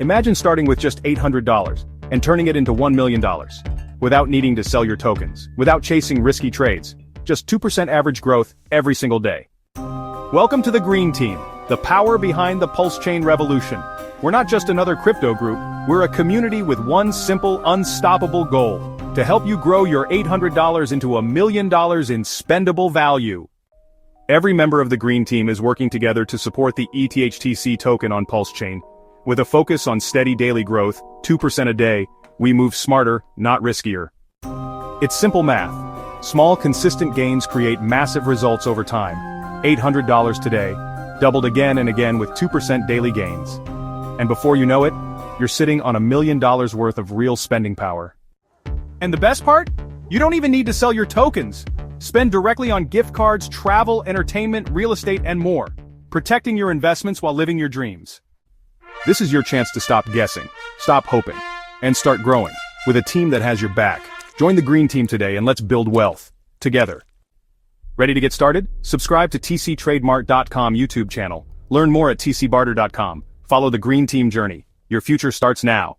Imagine starting with just $800 and turning it into $1 million. Without needing to sell your tokens, without chasing risky trades, just 2% average growth every single day. Welcome to the Green Team, the power behind the PulseChain revolution. We're not just another crypto group, we're a community with one simple, unstoppable goal: to help you grow your $800 into $1 million in spendable value. Every member of the Green Team is working together to support the ETHTC token on PulseChain. With a focus on steady daily growth, 2% a day, we move smarter, not riskier. It's simple math. Small, consistent gains create massive results over time. $800 today, doubled again and again with 2% daily gains. And before you know it, you're sitting on $1 million worth of real spending power. And the best part? You don't even need to sell your tokens. Spend directly on gift cards, travel, entertainment, real estate, and more, protecting your investments while living your dreams. This is your chance to stop guessing, stop hoping, and start growing with a team that has your back. Join the Green Team today and let's build wealth together. Ready to get started? Subscribe to tctrademark.com YouTube channel. Learn more at tcbarter.com. Follow the Green Team journey. Your future starts now.